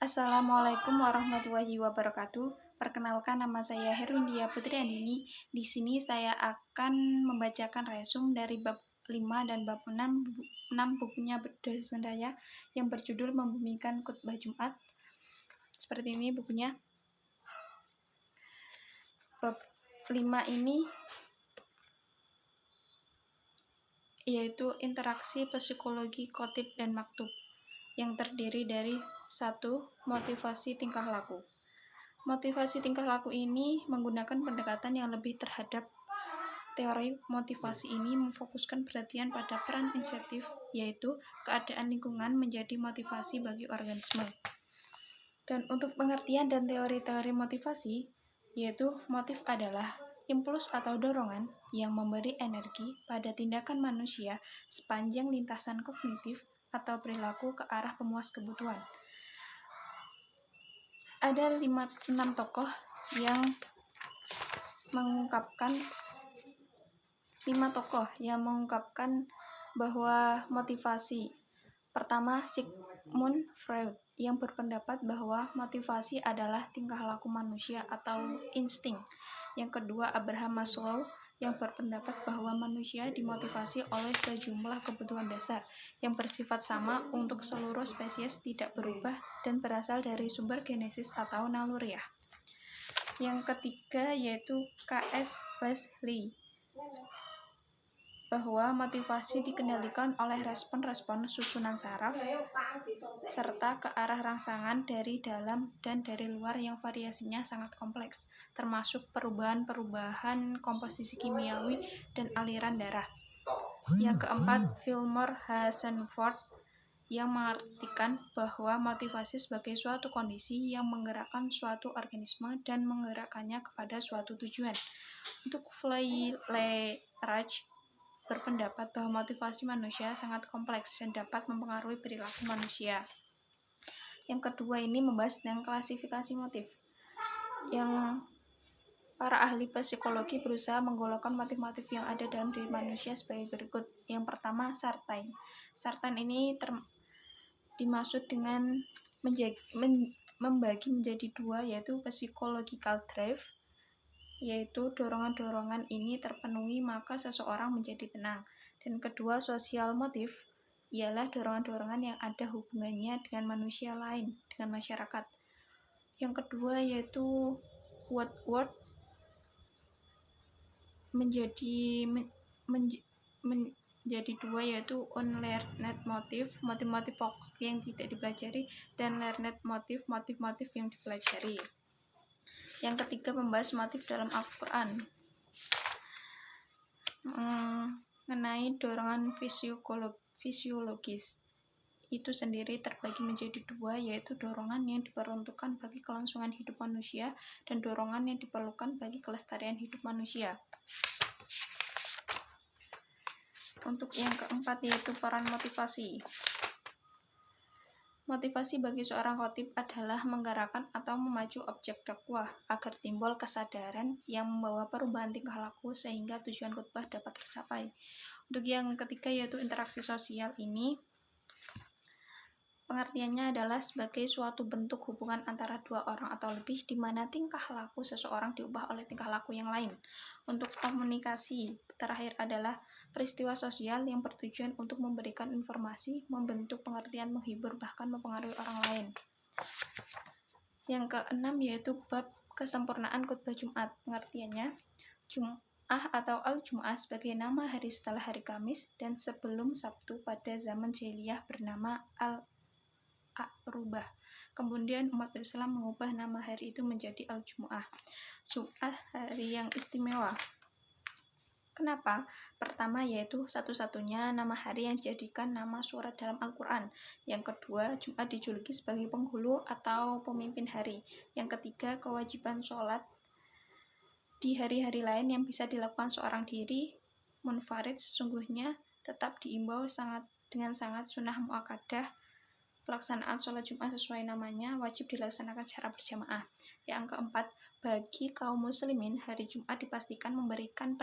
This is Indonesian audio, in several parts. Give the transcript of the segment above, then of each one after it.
Assalamualaikum warahmatullahi wabarakatuh. Perkenalkan, nama saya Herwindia Putri Andini. Di sini saya akan membacakan resum dari bab 5 dan bab 6 bukunya dosen saya yang berjudul Membumikan Khutbah Jumat. Seperti ini bukunya. Bab 5 ini yaitu interaksi psikologi khatib dan maktub, yang terdiri dari 1. Motivasi tingkah laku. Motivasi tingkah laku ini menggunakan pendekatan yang lebih terhadap teori. Motivasi ini memfokuskan perhatian pada peran insentif, yaitu keadaan lingkungan menjadi motivasi bagi organisme. Dan untuk pengertian dan teori-teori motivasi, yaitu motif adalah impuls atau dorongan yang memberi energi pada tindakan manusia sepanjang lintasan kognitif atau perilaku ke arah pemuas kebutuhan. Ada 6 tokoh yang mengungkapkan bahwa motivasi. Pertama, Sigmund Freud yang berpendapat bahwa motivasi adalah tingkah laku manusia atau insting. Yang kedua, Abraham Maslow yang berpendapat bahwa manusia dimotivasi oleh sejumlah kebutuhan dasar yang bersifat sama untuk seluruh spesies, tidak berubah dan berasal dari sumber genesis atau naluriah. Yang ketiga yaitu K.S. Leslie bahwa motivasi dikendalikan oleh respon-respon susunan saraf serta ke arah rangsangan dari dalam dan dari luar yang variasinya sangat kompleks, termasuk perubahan-perubahan komposisi kimiawi dan aliran darah. Yang keempat, Fillmore Hasenford yang mengartikan bahwa motivasi sebagai suatu kondisi yang menggerakkan suatu organisme dan menggerakkannya kepada suatu tujuan. Untuk Fleirage berpendapat bahwa motivasi manusia sangat kompleks dan dapat mempengaruhi perilaku manusia. Yang kedua ini membahas tentang klasifikasi motif. Yang para ahli psikologi berusaha menggolongkan motif-motif yang ada dalam diri manusia sebagai berikut. Yang pertama, sartain. Sartain ini dimaksud dengan membagi menjadi dua, yaitu psychological drive, yaitu dorongan-dorongan ini terpenuhi maka seseorang menjadi tenang. Dan kedua, social motive, ialah dorongan-dorongan yang ada hubungannya dengan manusia lain, dengan masyarakat. Yang kedua yaitu Woodward menjadi dua, yaitu unlearned motive, motif-motif pokok yang tidak dipelajari, dan learned motive, motif-motif yang dipelajari. Yang ketiga membahas motif dalam Al-Quran mengenai dorongan fisiologis itu sendiri terbagi menjadi dua, yaitu dorongan yang diperuntukkan bagi kelangsungan hidup manusia dan dorongan yang diperlukan bagi kelestarian hidup manusia. Untuk yang keempat yaitu peran motivasi. Motivasi bagi seorang khatib adalah menggerakkan atau memacu objek dakwah agar timbul kesadaran yang membawa perubahan tingkah laku sehingga tujuan khutbah dapat tercapai. Untuk yang ketiga yaitu interaksi sosial ini, pengertiannya adalah sebagai suatu bentuk hubungan antara dua orang atau lebih di mana tingkah laku seseorang diubah oleh tingkah laku yang lain. Untuk komunikasi terakhir adalah peristiwa sosial yang bertujuan untuk memberikan informasi, membentuk pengertian, menghibur, bahkan mempengaruhi orang lain. Yang keenam yaitu bab kesempurnaan khutbah Jumat. Pengertiannya, Jum'ah atau Al-Jum'ah sebagai nama hari setelah hari Kamis dan sebelum Sabtu pada zaman jahiliyah bernama Al-Arubah. Kemudian umat Islam mengubah nama hari itu menjadi Al-Jum'ah. Jum'ah, hari yang istimewa. Kenapa? Pertama yaitu satu-satunya nama hari yang dijadikan nama surat dalam Al-Quran. Yang kedua, Jumat dijuluki sebagai penghulu atau pemimpin hari. Yang ketiga, kewajiban sholat di hari-hari lain yang bisa dilakukan seorang diri munfarid sesungguhnya tetap diimbau dengan sangat sunnah muakkadah. Pelaksanaan sholat Jumat sesuai namanya wajib dilaksanakan secara berjamaah. Yang keempat, bagi kaum muslimin hari Jumat dipastikan memberikan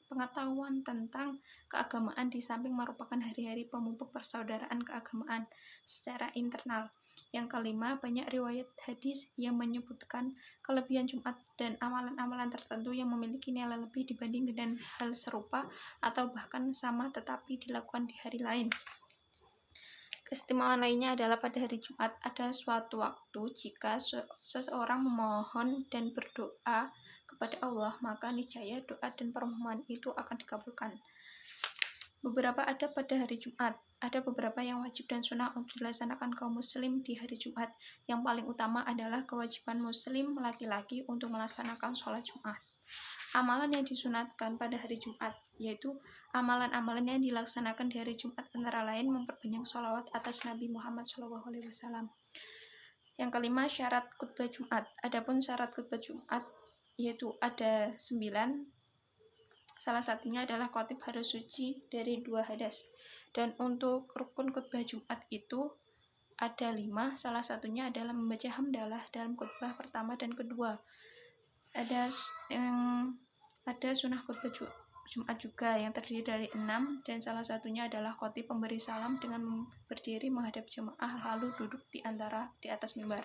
pengetahuan tentang keagamaan di samping merupakan hari-hari pemupuk persaudaraan keagamaan secara internal. Yang kelima, banyak riwayat hadis yang menyebutkan kelebihan Jumat dan amalan-amalan tertentu yang memiliki nilai lebih dibanding dengan hal serupa atau bahkan sama tetapi dilakukan di hari lain. Keistimewaan lainnya adalah pada hari Jumat ada suatu waktu jika seseorang memohon dan berdoa kepada Allah, maka niscaya doa dan permohonan itu akan dikabulkan. Beberapa adab pada hari Jumat. Ada beberapa yang wajib dan sunnah untuk dilaksanakan kaum muslim di hari Jumat. Yang paling utama adalah kewajiban muslim laki-laki untuk melaksanakan sholat Jumat. Amalan yang disunatkan pada hari Jumat, yaitu amalan-amalan yang dilaksanakan di hari Jumat antara lain memperbanyak sholawat atas Nabi Muhammad SAW. Yang kelima, syarat khutbah Jumat. Adapun syarat khutbah Jumat yaitu ada 9. Salah satunya adalah khatib harus suci dari 2 hadas. Dan untuk rukun khutbah Jumat itu ada 5. Salah satunya adalah membaca hamdalah dalam khutbah pertama dan kedua. Ada sunnah khutbah Jumat juga yang terdiri dari 6, dan salah satunya adalah khatib pemberi salam dengan berdiri menghadap jemaah lalu duduk di atas mimbar.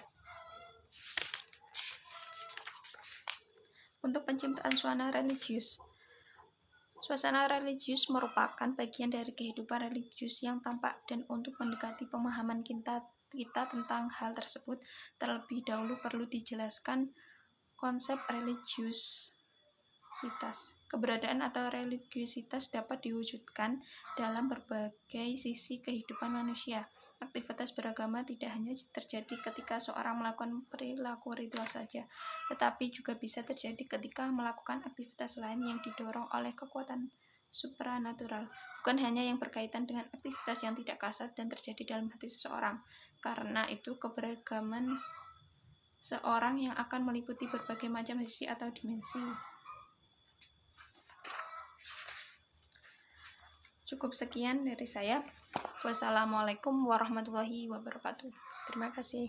Untuk penciptaan suasana religius. Suasana religius merupakan bagian dari kehidupan religius yang tampak, dan untuk mendekati pemahaman kita tentang hal tersebut, terlebih dahulu perlu dijelaskan konsep religiusitas. Keberadaan atau religiusitas dapat diwujudkan dalam berbagai sisi kehidupan manusia. Aktivitas beragama tidak hanya terjadi ketika seorang melakukan perilaku ritual saja, tetapi juga bisa terjadi ketika melakukan aktivitas lain yang didorong oleh kekuatan supranatural, bukan hanya yang berkaitan dengan aktivitas yang tidak kasat dan terjadi dalam hati seseorang. Karena itu, keberagaman seorang yang akan meliputi berbagai macam sisi atau dimensi. Cukup sekian dari saya. Wassalamualaikum warahmatullahi wabarakatuh. Terima kasih.